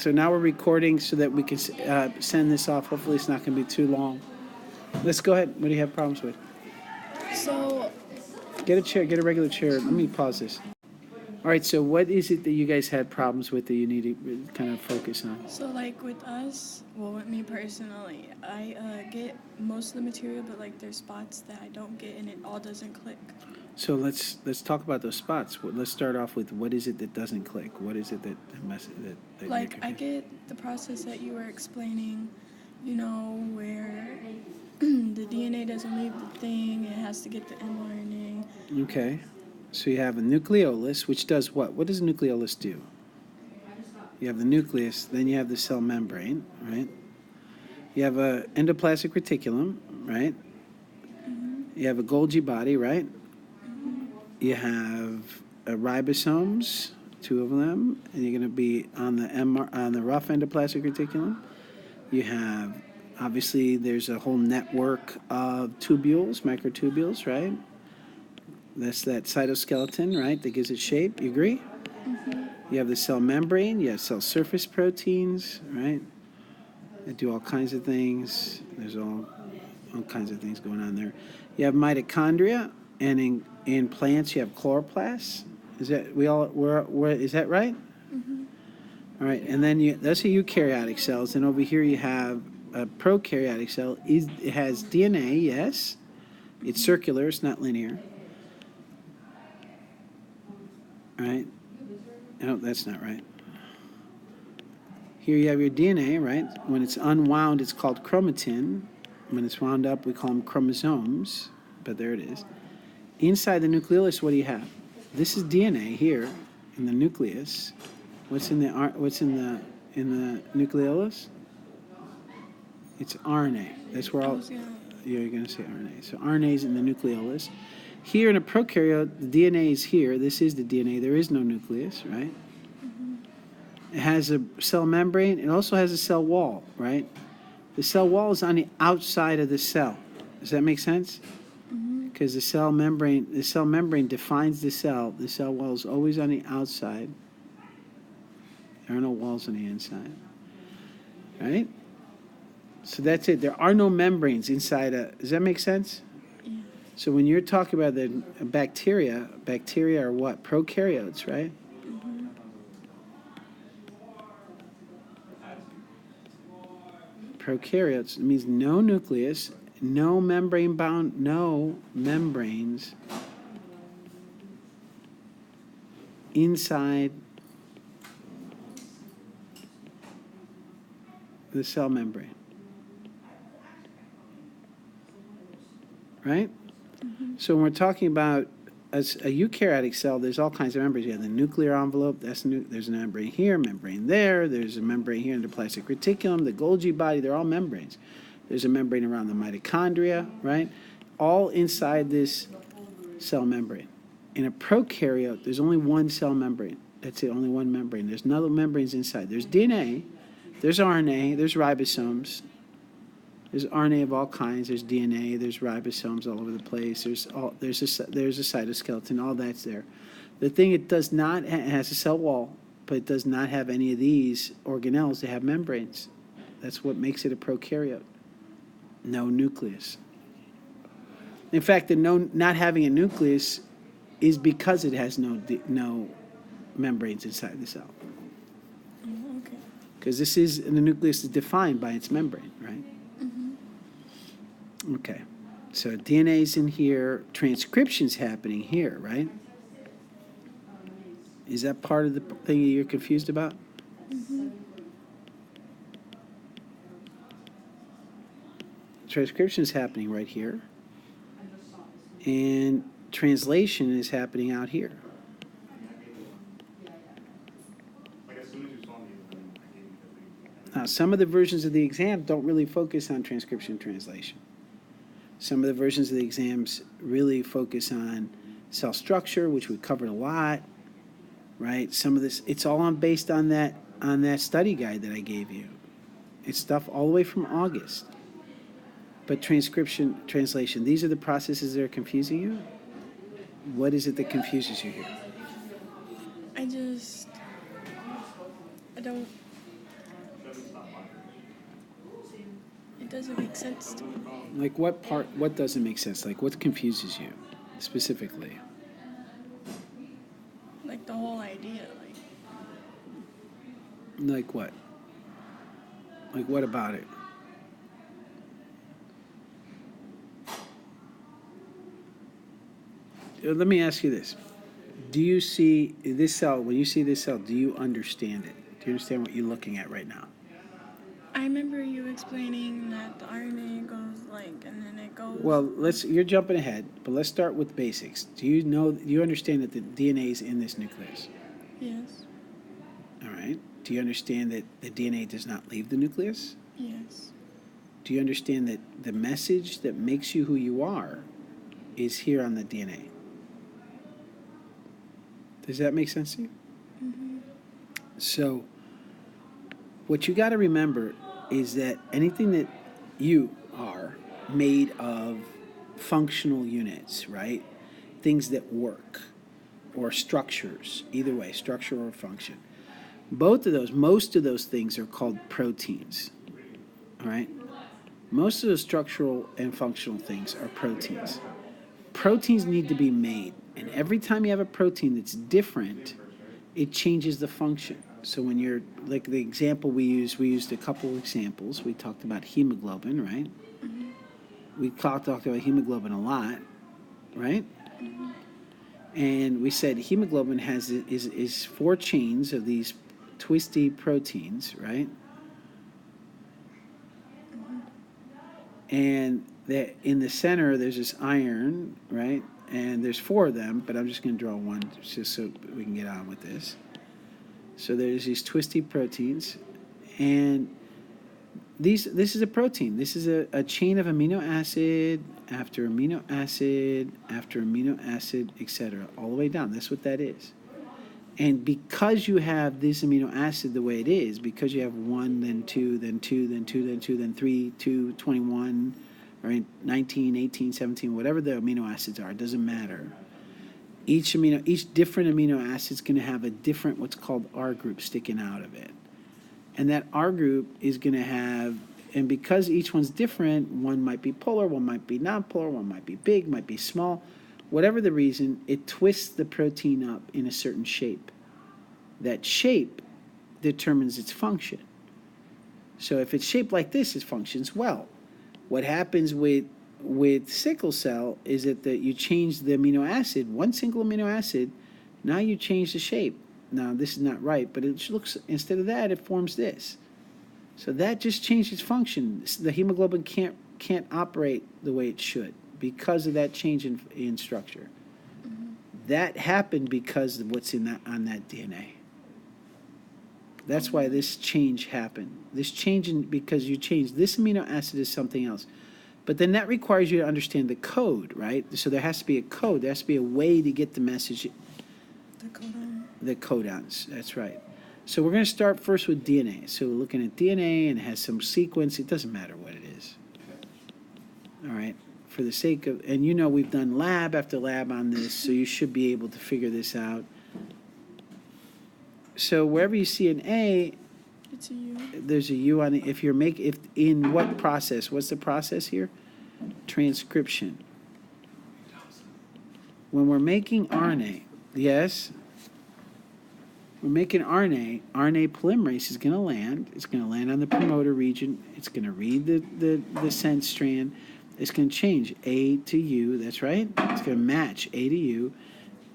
So now we're recording so that we can send this off. Hopefully it's not going to be too long. Let's go ahead. What do you have problems with? So, Get a chair. Get a regular chair. Let me pause this. All right, so what is it that you guys had problems with that you need to kind of focus on? so like with us, well, with me personally, I get most of the material, but like there's spots that I don't get, and it all doesn't click. So let's talk about those spots. Let's start off with what is it that doesn't click? What is it that that Like you're I confused? get the process that you were explaining, where the DNA doesn't leave the thing, it has to get the mRNA. Okay. So you have a nucleolus, which does what? What does a nucleolus do? You have the nucleus, then you have the cell membrane, right? You have a endoplasmic reticulum, right? You have a Golgi body, right? You have ribosomes, 2 of them, and you're going to be on the rough endoplasmic reticulum. You have, obviously, there's a whole network of tubules, microtubules, right? That's that cytoskeleton, right, that gives it shape. You agree? You have the cell membrane. You have cell surface proteins, right? They do all kinds of things. There's all kinds of things going on there. You have mitochondria, and in plants you have chloroplasts. Is that is that right? All right, and then those are eukaryotic cells, and over here you have a prokaryotic cell. It has DNA, yes. It's circular. It's not linear. Right? No, that's not right. Here you have your DNA, right? When it's unwound, it's called chromatin. When it's wound up, we call them chromosomes. But there it is. Inside the nucleolus, what do you have? This is DNA here in the nucleus. What's in the nucleolus? It's RNA. That's where you're going to say RNA. So RNA is in the nucleolus. Here in a prokaryote, the DNA is here. This is the DNA. There is no nucleus, right? It has a cell membrane. It also has a cell wall, right? The cell wall is on the outside of the cell. Does that make sense? Because the cell membrane defines the cell. The cell wall is always on the outside. There are no walls on the inside, right? So that's it. There are no membranes inside does that make sense? Yeah. So when you're talking about the bacteria are what? Prokaryotes, right? Prokaryotes means no nucleus, no membranes inside the cell membrane. Right? So when we're talking about a eukaryotic cell, there's all kinds of membranes. You have the nuclear envelope. There's a membrane here, membrane there. There's a membrane here in the plastic reticulum, the Golgi body. They're all membranes. There's a membrane around the mitochondria, right? All inside this cell membrane. In a prokaryote, there's only one cell membrane. That's it, only one membrane. There's no membranes inside. There's DNA, there's RNA, there's ribosomes. There's RNA of all kinds. There's DNA. There's ribosomes all over the place. There's a cytoskeleton. All that's there. The thing it does not it has a cell wall, but it does not have any of these organelles. They have membranes. That's what makes it a prokaryote. No nucleus. In fact, not having a nucleus is because it has no membranes inside the cell. Okay. Because the nucleus is defined by its membrane, right? Okay, so DNA's in here, transcription's happening here, right? Is that part of the thing that you're confused about? Transcription's happening right here, and translation is happening out here. Now, some of the versions of the exam don't really focus on transcription translation. Some of the versions of the exams really focus on cell structure, which we covered a lot, right? Some of this, it's all based on that study guide that I gave you. It's stuff all the way from August. But transcription, translation, these are the processes that are confusing you? What is it that confuses you here? I don't It doesn't make sense to me. Like what doesn't make sense? Like what confuses you specifically? Like the whole idea, Like what? Like what about it? Let me ask you this. Do you see this cell, when you see this cell, do you understand it? Do you understand what you're looking at right now? I remember you explaining that the RNA goes and then it goes. Well, you're jumping ahead, but let's start with basics. Do you understand that the DNA is in this nucleus? Yes. All right. Do you understand that the DNA does not leave the nucleus? Yes. Do you understand that the message that makes you who you are is here on the DNA? Does that make sense to you? Mm-hmm. So, what you got to remember is that anything that you are made of functional units, right? Things that work, or structures, either way, structure or function. Most of those things are called proteins, all right? Most of those structural and functional things are proteins. Proteins need to be made, and every time you have a protein that's different, it changes the function. So when you're, like the example we used a couple of examples. We talked about hemoglobin, right? Mm-hmm. We talked about hemoglobin a lot, right? Mm-hmm. And we said hemoglobin is 4 chains of these twisty proteins, right? Mm-hmm. And that in the center there's this iron, right? And there's 4 of them, but I'm just going to draw one just so we can get on with this. So there's these twisty proteins, and this is a protein. This is a chain of amino acid after amino acid after amino acid, etc., all the way down. That's what that is. And because you have this amino acid the way it is, because you have 1, then 2, then 2, then 2, then 2, then 3, 2, 21, right, 19, 18, 17, whatever the amino acids are, it doesn't matter. Each different amino acid is going to have a different what's called R group sticking out of it. And that R group is going to have, and because each one's different, one might be polar, one might be non-polar, one might be big, might be small. Whatever the reason, it twists the protein up in a certain shape. That shape determines its function. So if it's shaped like this, it functions well. What happens with sickle cell is that you change the amino acid, one single amino acid, now you change the shape. Now this is not right, but it looks, instead of that, it forms this. So that just changed its function. The hemoglobin can't operate the way it should because of that change in structure. Mm-hmm. That happened because of what's on that DNA. That's why this change happened. This change because you changed this amino acid to something else. But then that requires you to understand the code, right? So there has to be a code. There has to be a way to get the message. The codon. The codons, that's right. So we're going to start first with DNA. So we're looking at DNA, and it has some sequence. It doesn't matter what it is. All right? For the sake of, and we've done lab after lab on this, so you should be able to figure this out. So wherever you see an A, It's a U. there's a U on it. If in what process? What's the process here? Transcription. When we're making RNA, yes, we're making RNA polymerase is going to land. It's going to land on the promoter region. It's going to read the sense strand. It's going to change A to U. That's right. It's going to match A to U.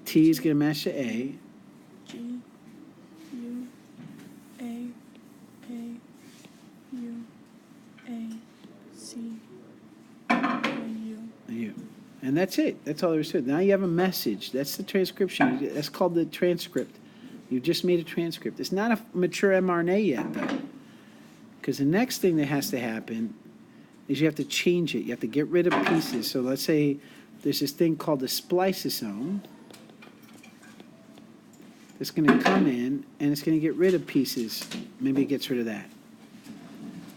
T is going to match to A. G, U, A, U, A, C, U. U. And that's it. That's all there is to it. Now you have a message. That's the transcription. That's called the transcript. You just made a transcript. It's not a mature mRNA yet, though. Because the next thing that has to happen is you have to change it. You have to get rid of pieces. So let's say there's this thing called the spliceosome that's going to come in, and it's going to get rid of pieces. Maybe it gets rid of that.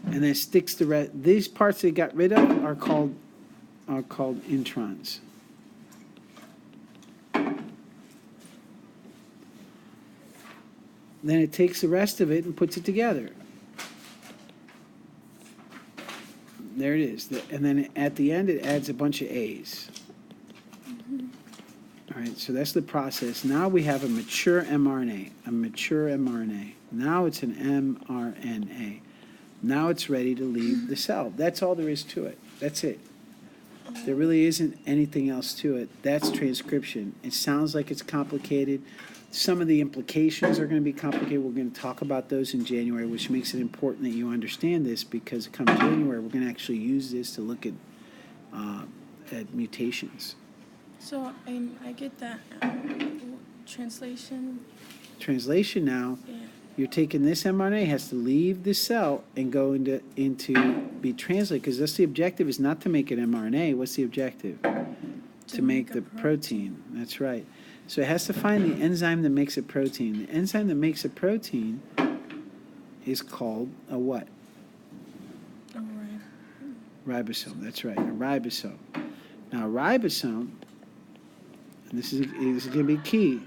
And then it sticks the rest. These parts that it got rid of are called introns. Then it takes the rest of it and puts it together. There it is. And then at the end, it adds a bunch of A's. All right, so that's the process. Now we have a mature mRNA, Now it's an mRNA. Now it's ready to leave the cell. That's all there is to it. That's it. There really isn't anything else to it. That's transcription. It sounds like it's complicated. Some of the implications are going to be complicated. We're going to talk about those in January, which makes it important that you understand this, because come January, we're going to actually use this to look at mutations. So I get that. Translation. Translation now, Yeah. you're taking this mRNA, has to leave the cell and go into be translated, because that's the objective, is not to make an mRNA. What's the objective? To make a the protein. That's right. So it has to find the enzyme that makes a protein. The enzyme that makes a protein is called a what? All right. Ribosome. That's right, a ribosome. Now, a ribosome, and this is going to be key.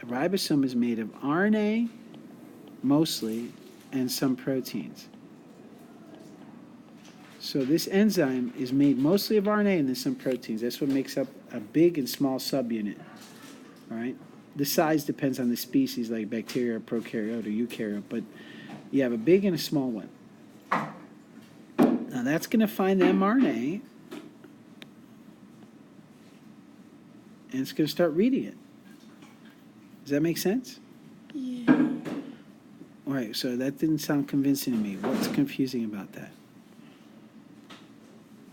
A ribosome is made of RNA, mostly, and some proteins. So this enzyme is made mostly of RNA and then some proteins. That's what makes up a big and small subunit. All right? The size depends on the species, like bacteria, or prokaryote, or eukaryote, but you have a big and a small one. Now that's going to find the mRNA, and it's going to start reading it. Does that make sense? Yeah. All right, so that didn't sound convincing to me. What's confusing about that?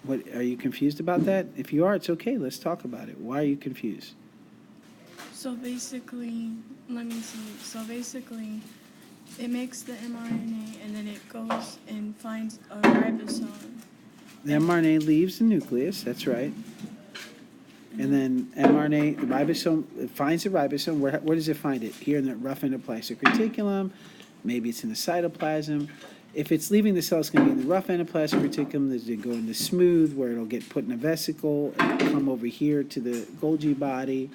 What, are you confused about that? If you are, it's okay. Let's talk about it. Why are you confused? So basically, let me see. So basically, it makes the mRNA and then it goes and finds a ribosome. The mRNA leaves the nucleus, that's right. And then mRNA, the ribosome, it finds the ribosome. Where does it find it? Here in the rough endoplasmic reticulum. Maybe it's in the cytoplasm. If it's leaving the cell, it's going to be in the rough endoplasmic reticulum. There's going to go in the smooth, where it'll get put in a vesicle. It'll come over here to the Golgi body.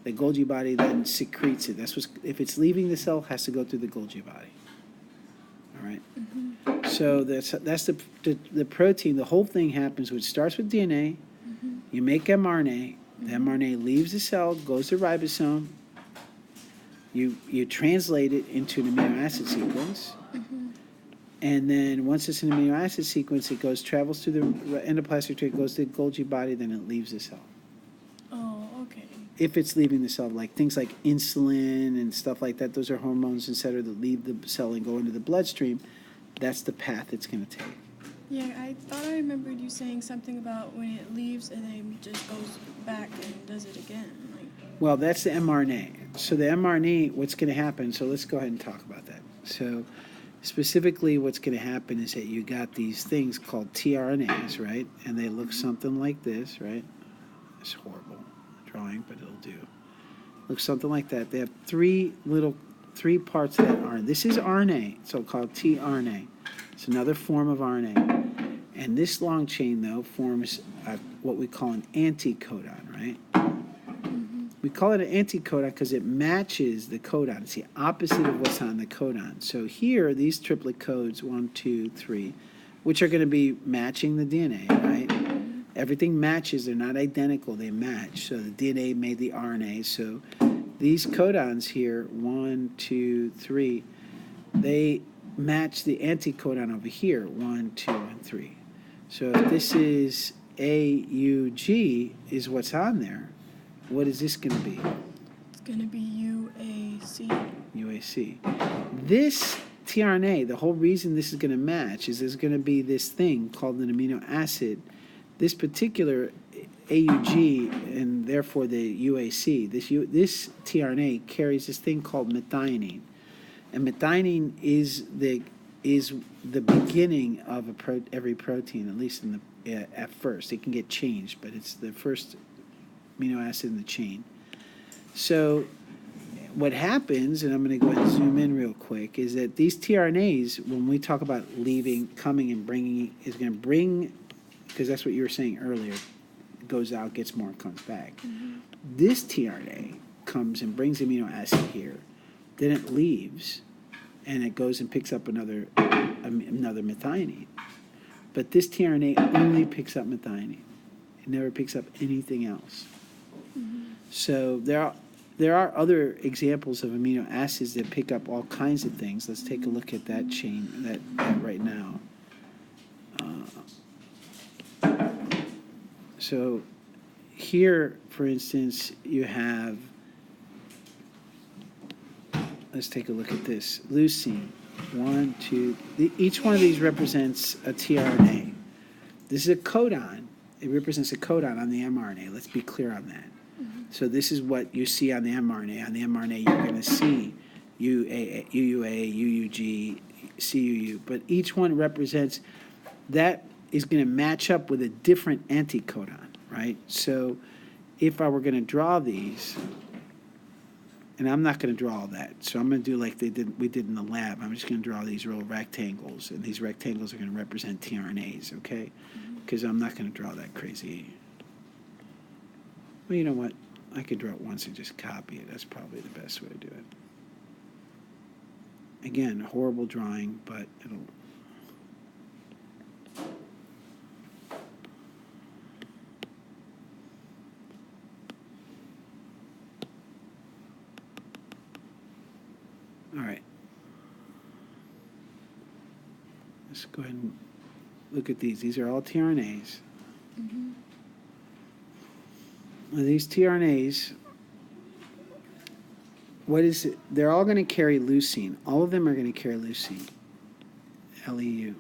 The Golgi body then secretes it. That's what's, if it's leaving the cell, it has to go through the Golgi body. All right. So that's the protein. The whole thing happens. It starts with DNA. You make mRNA. The mRNA leaves the cell, goes to ribosome. You translate it into an amino acid sequence. And then once it's an amino acid sequence, it travels through the endoplasmic reticulum, goes to the Golgi body, then it leaves the cell. Oh, okay. If it's leaving the cell, like things like insulin and stuff like that, those are hormones, etc., that leave the cell and go into the bloodstream. That's the path it's going to take. Yeah, I thought I remembered you saying something about when it leaves and then it just goes back and does it again. Like, well, that's the mRNA. So the mRNA, what's going to happen, so let's go ahead and talk about that. So specifically what's going to happen is that you got these things called tRNAs, right? And they look something like this, right? It's horrible drawing, but it'll do. Looks something like that. They have three parts of that RNA. This is RNA, so-called tRNA. It's another form of RNA. And this long chain, though, forms what we call an anticodon, right? We call it an anticodon because it matches the codon. It's the opposite of what's on the codon. So here, these triplet codes, 1, 2, 3, which are going to be matching the DNA, right? Everything matches. They're not identical. They match. So the DNA made the RNA. So these codons here, 1, 2, 3, they match the anticodon over here, 1, 2, and 3. So if this is AUG is what's on there, what is this going to be? it's going to be UAC. UAC. This tRNA, the whole reason this is going to match is there's going to be this thing called an amino acid. This particular AUG, and therefore the UAC, this tRNA carries this thing called methionine. And methionine is the beginning of every protein, at least at first. It can get changed, but it's the first amino acid in the chain. So what happens, and I'm going to go ahead and zoom in real quick, is that these tRNAs, when we talk about leaving, coming, and bringing, is going to bring, because that's what you were saying earlier, it goes out, gets more, and comes back. This tRNA comes and brings amino acid here. Then it leaves, and it goes and picks up another methionine. But this tRNA only picks up methionine. It never picks up anything else. So there are other examples of amino acids that pick up all kinds of things. Let's take a look at that chain, that right now. So here, for instance, you have, let's take a look at this. Leucine, 1, 2, each one of these represents a tRNA. This is a codon. It represents a codon on the mRNA. Let's be clear on that. So this is what you see on the mRNA. On the mRNA, you're going to see UUA, UUG, CUU, but each one represents, that is going to match up with a different anticodon, right? So if I were going to draw these, and I'm not going to draw all that, so I'm going to do like we did in the lab. I'm just going to draw these little rectangles, and these rectangles are going to represent tRNAs, okay? Because I'm not going to draw that crazy. Well, you know what? I could draw it once and just copy it. That's probably the best way to do it. Again, horrible drawing, but it'll... All right. Let's go ahead and look at these. These are all tRNAs. Now, these tRNAs, what is it? They're all going to carry leucine. All of them are going to carry leucine. LEU.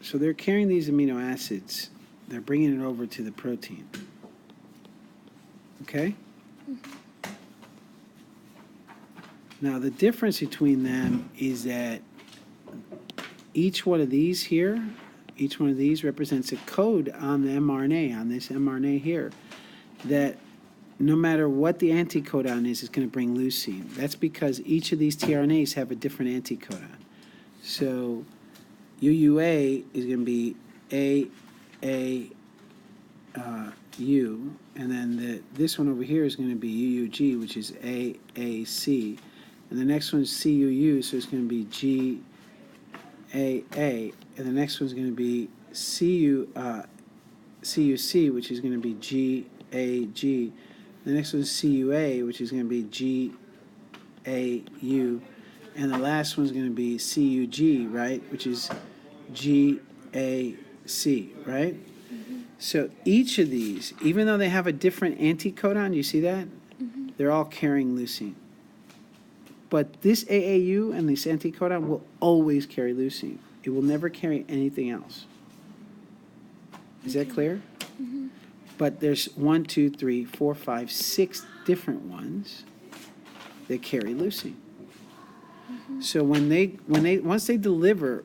So they're carrying these amino acids. They're bringing it over to the protein. Okay? Now, the difference between them is that each one of these here, each one of these represents a code on the mRNA, on this mRNA here, that no matter what the anticodon is, it's going to bring leucine. That's because each of these tRNAs have a different anticodon. So UUA is going to be U, and then this one over here is going to be UUG, which is AAC, and the next one is CUU, so it's going to be GAA, and the next one is going to be CUC, which is going to be GAG. The next one is CUA, which is going to be GAU, and the last one is going to be CUG, right, which is GAC, right? So each of these, even though they have a different anticodon, you see that? They're all carrying leucine. But this AAU and this anticodon will always carry leucine. It will never carry anything else. Is that clear? But there's 1, 2, 3, 4, 5, 6 different ones that carry leucine. So once they deliver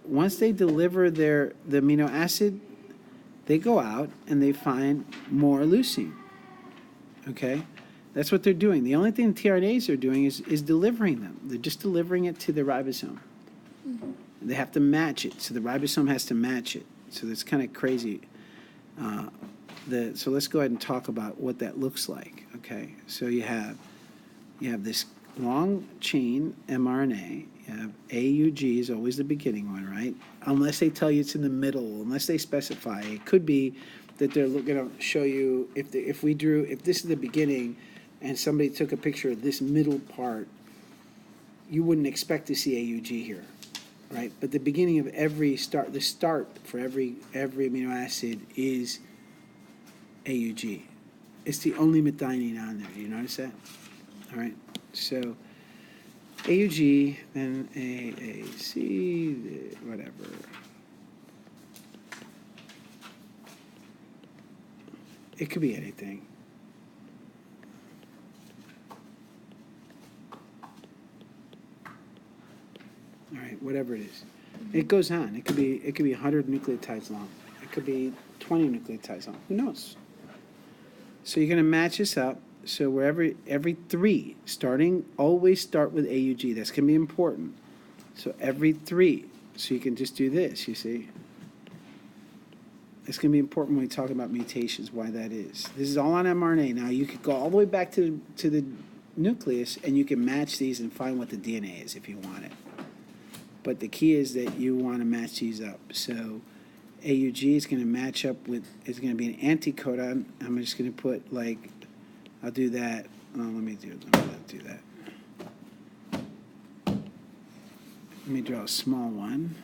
the amino acid, they go out and they find more leucine. Okay? That's what they're doing. The only thing tRNAs are doing is delivering them. They're just delivering it to the ribosome. They have to match it. So the ribosome has to match it. So that's kind of crazy. So let's go ahead and talk about what that looks like. Okay? So you have this long chain mRNA. You have AUG is always the beginning one, right? Unless they tell you it's in the middle, unless they specify. It could be that they're going to show you if this is the beginning and somebody took a picture of this middle part, you wouldn't expect to see AUG here, right? But the beginning of the start for every amino acid is AUG. It's the only methionine on there. You notice that? All right. So AUG, then AAC, whatever. It could be anything. All right, whatever it is. It goes on. It could be 100 nucleotides long. It could be 20 nucleotides on. Who knows? So you're going to match this up. So wherever every 3, always start with AUG. That's going to be important. So every 3. So you can just do this, you see. It's going to be important when we talk about mutations, why that is. This is all on mRNA. Now, you could go all the way back to the nucleus, and you can match these and find what the DNA is if you want it. But the key is that you want to match these up. So AUG is going to match up with, it's going to be an anticodon. I'm just going to put, like, I'll do that. Oh, let me do that. Let me draw a small one.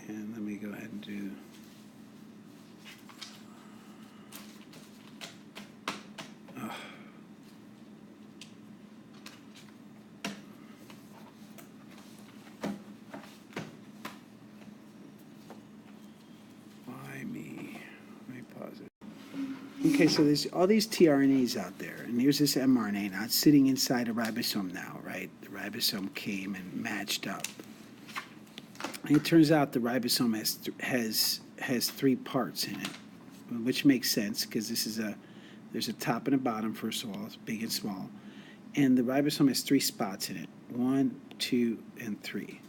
And let me go ahead and do. Oh. Why me? Let me pause it. Okay, so there's all these tRNAs out there, and here's this mRNA now. It's sitting inside a ribosome now, right? The ribosome came and matched up. And it turns out the ribosome has 3 parts in it, which makes sense because there's a top and a bottom, first of all, it's big and small. And the ribosome has 3 spots in it, 1, 2, and 3,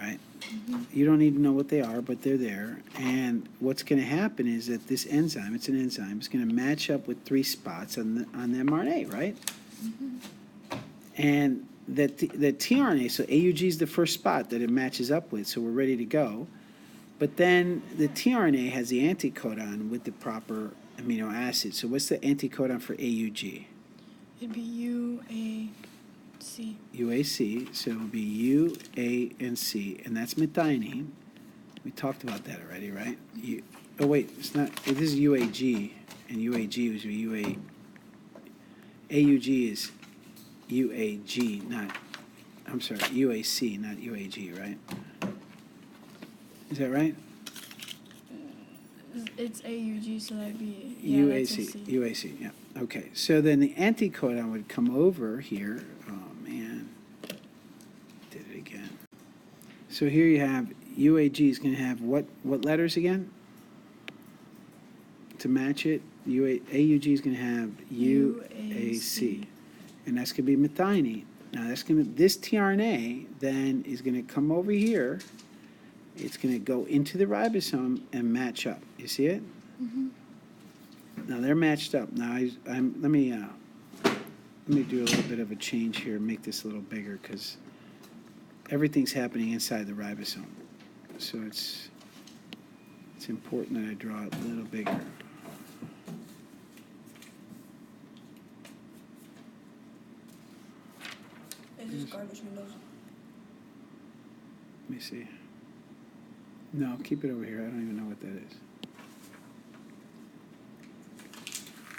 right? Mm-hmm. You don't need to know what they are, but they're there. And what's going to happen is that this enzyme, it's an enzyme, it's going to match up with 3 spots on the mRNA, right? Mm-hmm. And the tRNA, so AUG is the first spot that it matches up with, so we're ready to go. But then the tRNA has the anticodon with the proper amino acid. So what's the anticodon for AUG? It'd be UAC. UAC, so it would be U, A, and C, and that's methionine. We talked about that already, right? Oh wait, it's not. This is UAG, and UAG was UA. AUG is UAG, not. I'm sorry, UAC, not UAG, right? Is that right? It's AUG, so that'd be UAC. UAC, yeah. Okay, so then the anticodon would come over here. Oh man, did it again. So here you have UAG is going to have what letters again? To match it, AUG is going to have UAC, and that's going to be methionine. Now this tRNA then is going to come over here. It's going to go into the ribosome and match up. You see it? Mm-hmm. Now they're matched up. Now let me do a little bit of a change here. Make this a little bigger because everything's happening inside the ribosome. So it's important that I draw it a little bigger. Is this garbage windows? Let me see. No, keep it over here. I don't even know what that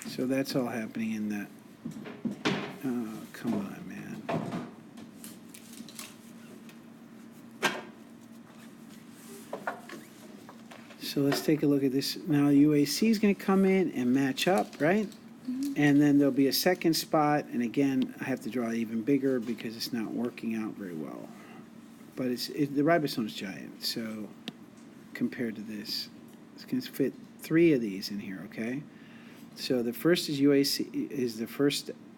is. So that's all happening in that. Oh, come on, man. So let's take a look at this. Now UAC is going to come in and match up, right? Mm-hmm. And then there'll be a second spot. And again, I have to draw it even bigger because it's not working out very well. But the ribosome's giant, so compared to this, it's going to fit 3 of these in here, okay? So the first is UAC,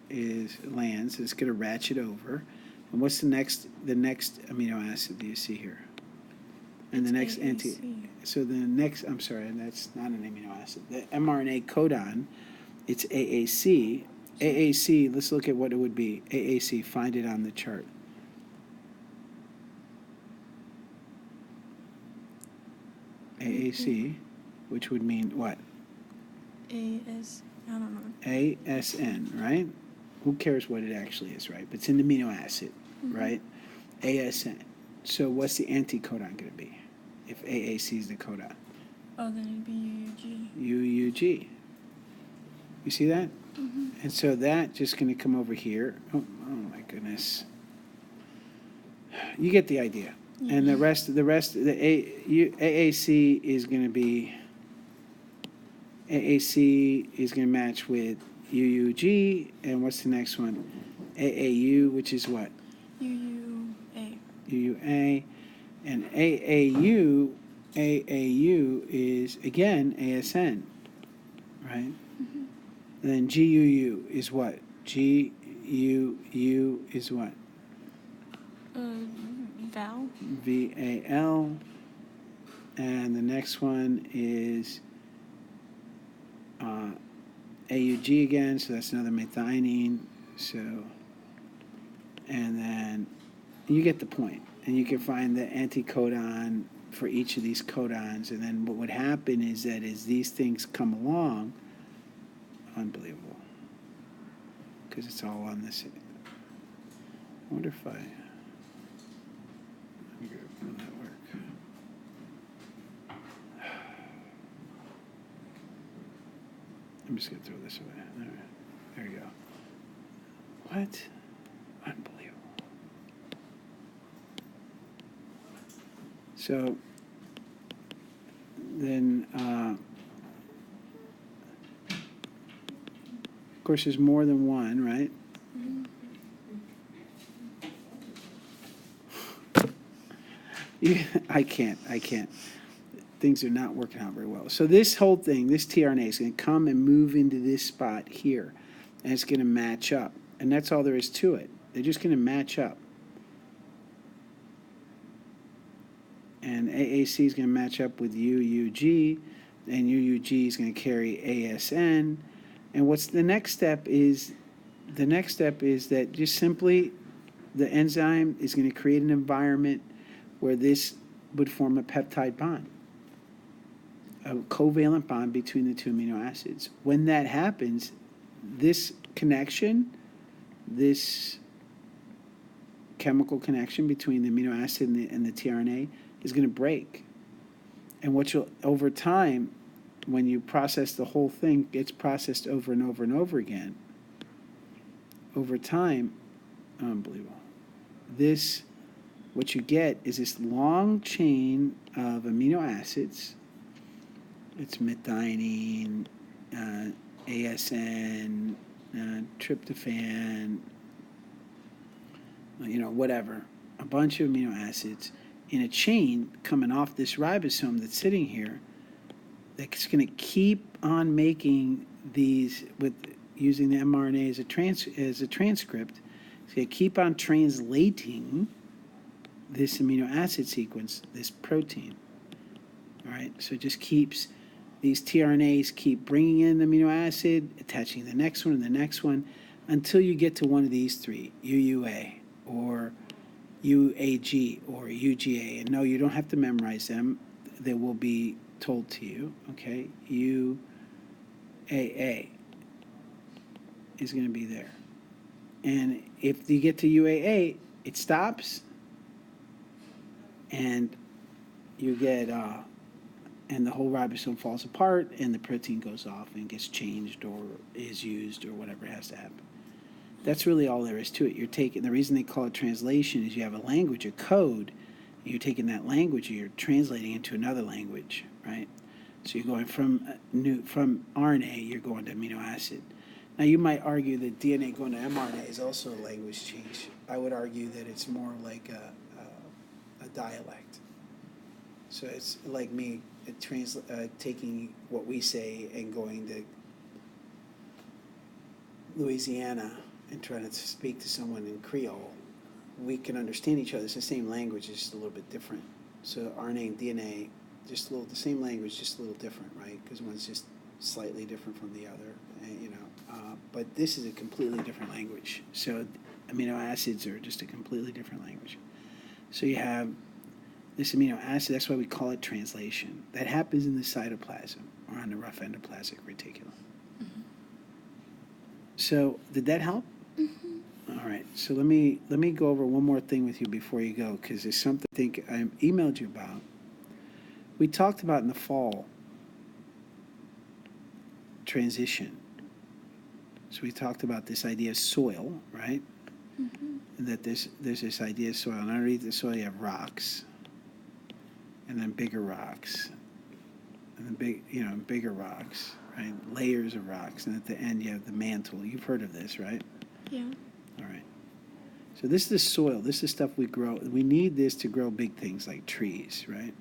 is lands, it's going to ratchet over. And what's the next amino acid do you see here? And it's the next I'm sorry, that's not an amino acid. The mRNA codon, it's AAC. AAC, let's look at what it would be. AAC, find it on the chart. AAC, which would mean what? I don't know. ASN, right? Who cares what it actually is, right? But it's an amino acid, mm-hmm. right? ASN. So what's the anticodon going to be if AAC is the codon? Oh, then it'd be UUG. UUG. You see that? Mm-hmm. And so that just going to come over here. Oh my goodness. You get the idea. Yeah. And the AAC is going to be, AAC is going to match with UUG, and what's the next one? AAU, which is what? UUA. UUA, and AAU is, again, ASN, right? Then GUU is what? GUU is what? Val. VAL. And the next one is AUG again, so that's another methionine. So, and then you get the point. And you can find the anticodon for each of these codons. And then what would happen is that as these things come along, unbelievable, because it's all on this. I wonder if will that work? I'm just going to throw this away. All right. There you go. What? Unbelievable. So then, of course, there's more than one, right? I can't. Things are not working out very well. So this whole thing, this tRNA is going to come and move into this spot here, and it's going to match up. And that's all there is to it. They're just going to match up. And AAC is going to match up with UUG, and UUG is going to carry ASN. And what's the next step is, that just simply the enzyme is going to create an environment where this would form a peptide bond, a covalent bond between the two amino acids. When that happens, this connection, this chemical connection between the amino acid and the tRNA is going to break. And what you'll, over time, when you process the whole thing, it's processed over and over and over again. Over time, unbelievable. This, what you get is this long chain of amino acids. It's methionine, ASN, tryptophan, whatever, a bunch of amino acids in a chain coming off this ribosome that's sitting here, that's going to keep on making these with using the mRNA as a transcript. It's going to keep on translating this amino acid sequence, this protein. All right, so it just keeps, these tRNAs keep bringing in the amino acid, attaching the next one and the next one, until you get to one of these three, UUA or UAG or UGA. And no, you don't have to memorize them. They will be told to you, okay? UAA is going to be there. And if you get to UAA, it stops, and you get, and the whole ribosome falls apart, and the protein goes off and gets changed or is used or whatever has to happen. That's really all there is to it. You're taking, the reason they call it translation is you have a language, a code, and you're taking that language and you're translating into another language, right? So you're going from RNA, you're going to amino acid. Now you might argue that DNA going to mRNA is also a language change. I would argue that it's more like a dialect. So it's like me taking what we say and going to Louisiana and trying to speak to someone in Creole. We can understand each other. It's the same language, it's just a little bit different. So RNA and DNA, just a little, the same language, just a little different, right? Because one's just slightly different from the other, but this is a completely different language. So amino acids are just a completely different language. So you have this amino acid, that's why we call it translation. That happens in the cytoplasm or on the rough endoplasmic reticulum. Mm-hmm. So did that help? Mm-hmm. All right. So let me go over one more thing with you before you go, because there's something I think I emailed you about. We talked about in the fall transition. So we talked about this idea of soil, right? Mm-hmm. And that there's this idea of soil, and underneath the soil you have rocks, and then bigger rocks, and then bigger rocks, right? Layers of rocks, and at the end you have the mantle. You've heard of this, right? Yeah. All right. So this is the soil. This is stuff we grow. We need this to grow big things like trees, right?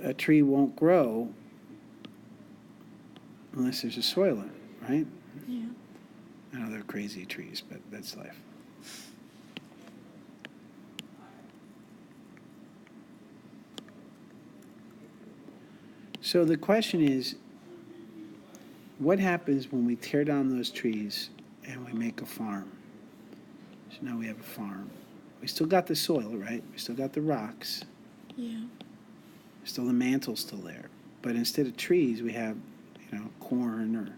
A tree won't grow unless there's a soil in it, right? Yeah. I know they're crazy trees, but that's life. So the question is, what happens when we tear down those trees and we make a farm? So now we have a farm. We still got the soil, right? We still got the rocks. Yeah. Still the mantle's still there. But instead of trees, we have, corn or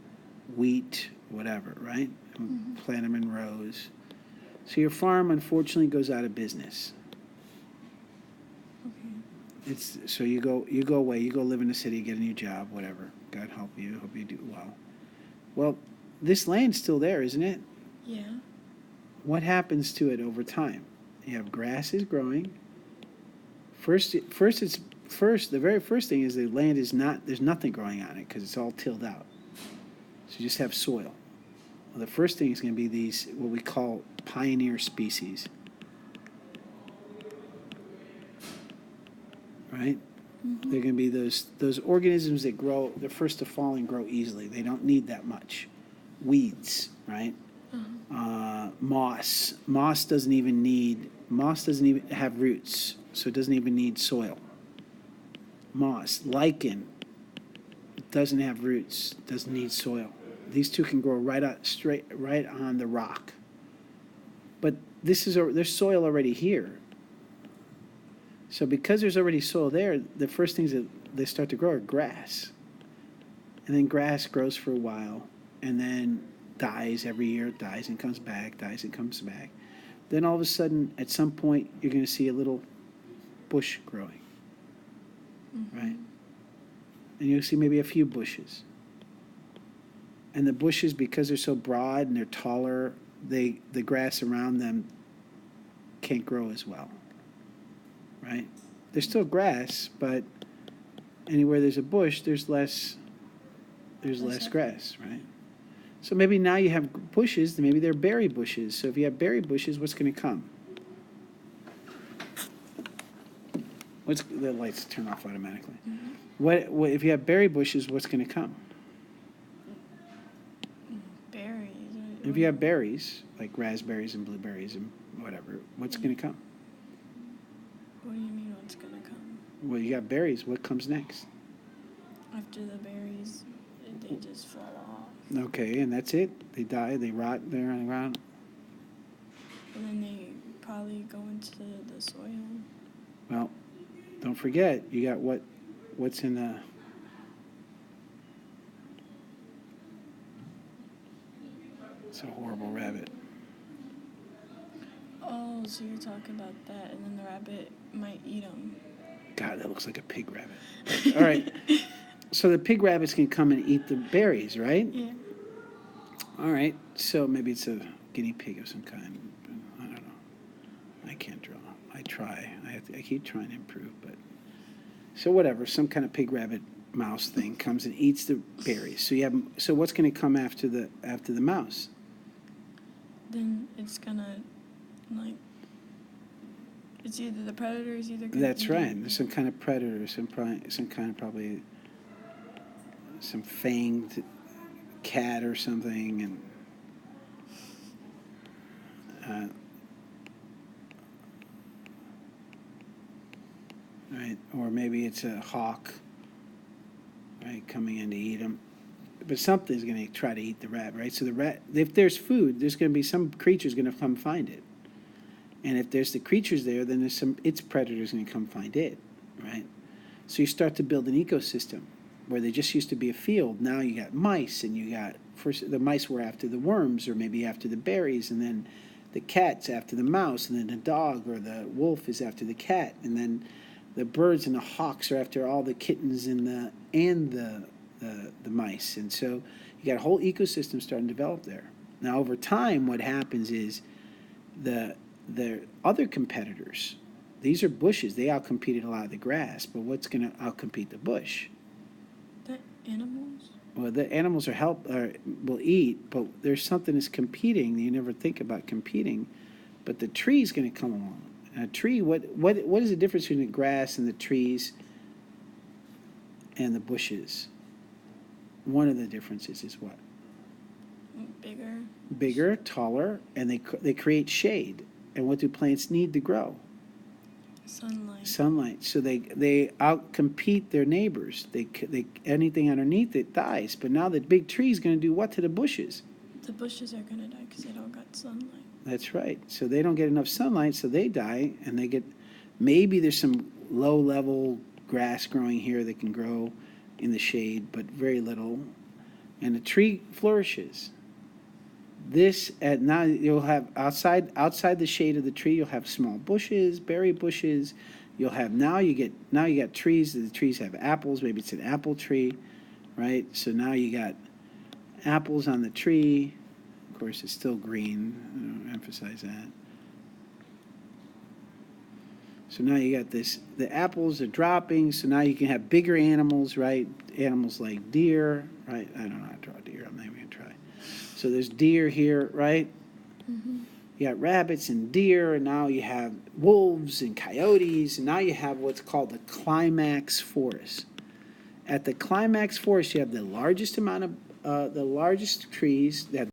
wheat, whatever, right? And plant them in rows. So your farm, unfortunately, goes out of business. Okay. So you go away, you go live in the city, get a new job, whatever. God help you, hope you do well. Well, this land's still there, isn't it? Yeah. What happens to it over time? You have grasses growing. The very first thing is the land is not, there's nothing growing on it because it's all tilled out. So you just have soil. Well, the first thing is going to be these, what we call pioneer species. Right? They're going to be those organisms that grow, they're first to fall and grow easily. They don't need that much. Weeds, right? Moss. Moss doesn't even have roots, so it doesn't even need soil. Moss. Lichen doesn't have roots, doesn't need soil. These two can grow right on the rock. But there's soil already here. So because there's already soil there, the first things that they start to grow are grass. And then grass grows for a while and then dies every year, dies and comes back, dies and comes back. Then all of a sudden, at some point, you're going to see a little bush growing, right? And you'll see maybe a few bushes. And the bushes, because they're so broad and they're taller, the grass around them can't grow as well, right? There's still grass, but anywhere there's a bush, there's less grass, right? So maybe now you have bushes, maybe they're berry bushes. So if you have berry bushes, what's going to come? The lights turn off automatically. What if you have berry bushes, what's going to come? Berries. If you have berries, like raspberries and blueberries and whatever, what's going to come? What do you mean what's going to come? Well, you got berries. What comes next? After the berries, they just fall off. Okay, and that's it? They die, they rot there on the ground? And then they probably go into the soil. Well, don't forget, you got what's in the... It's a horrible rabbit. Oh, so you're talking about that, and then the rabbit might eat them. God, that looks like a pig rabbit. All right. So the pig rabbits can come and eat the berries, right? Yeah. All right. So maybe it's a guinea pig of some kind. I don't know. I can't draw. I try. I keep trying to improve, but so whatever. Some kind of pig rabbit mouse thing comes and eats the berries. So what's going to come after the mouse? Then it's gonna it's either the predator is either gonna That's eat right. it. There's some kind of predator, some kind of probably some fanged cat or something, and right, or maybe it's a hawk, right, coming in to eat them. But something's going to try to eat the rat, right? So the rat, if there's food, there's going to be some creature's going to come find it, and if there's the creatures there, then its predator's going to come find it, right? So you start to build an ecosystem where there just used to be a field. Now you got mice, and you got first the mice were after the worms, or maybe after the berries, and then the cat's after the mouse, and then the dog or the wolf is after the cat, and then the birds and the hawks are after all the kittens and the mice. And so you got a whole ecosystem starting to develop there. Now over time, what happens is the other competitors, these are bushes, they outcompeted a lot of the grass, but what's going to outcompete the bush? The animals? Well, the animals will eat, but there's something that's competing that you never think about competing. But the tree's going to come along. A tree, what is the difference between the grass and the trees and the bushes? One of the differences is what? Bigger. Bigger, taller, and they create shade. And what do plants need to grow? Sunlight. Sunlight. So they outcompete their neighbors. They anything underneath it dies. But now the big tree is going to do what to the bushes? The bushes are gonna die because they don't got sunlight. That's right. So they don't get enough sunlight, so they die, and they get, maybe there's some low-level grass growing here that can grow in the shade, but very little, and the tree flourishes. Now you'll have outside the shade of the tree, you'll have small bushes, berry bushes. You'll have now you got trees. The trees have apples. Maybe it's an apple tree, right? So now you got apples on the tree. Of course, it's still green. I'll emphasize that. So now you got this. The apples are dropping. So now you can have bigger animals, right? Animals like deer, right? I don't know how to draw deer. I'm not even gonna try. So there's deer here, right? Mm-hmm. You got rabbits and deer, and now you have wolves and coyotes, and now you have what's called the climax forest. At the climax forest, you have the largest amount of the largest trees that